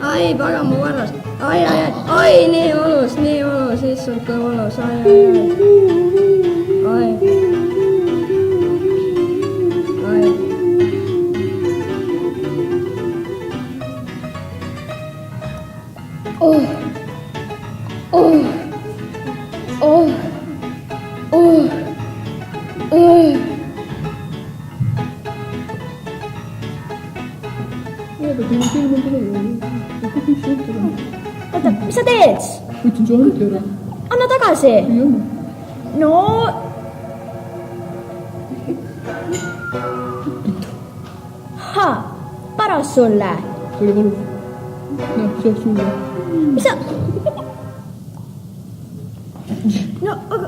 ai, pagan mu varrast. Ai, nii valus, issand, kui valus, ai. Oota, mis sa teed? Võtsin su hanke ära. Anna tagasi. No. Paras sulle. See oli valus. Näe, see oleks sulle. Mis sa? No, aga...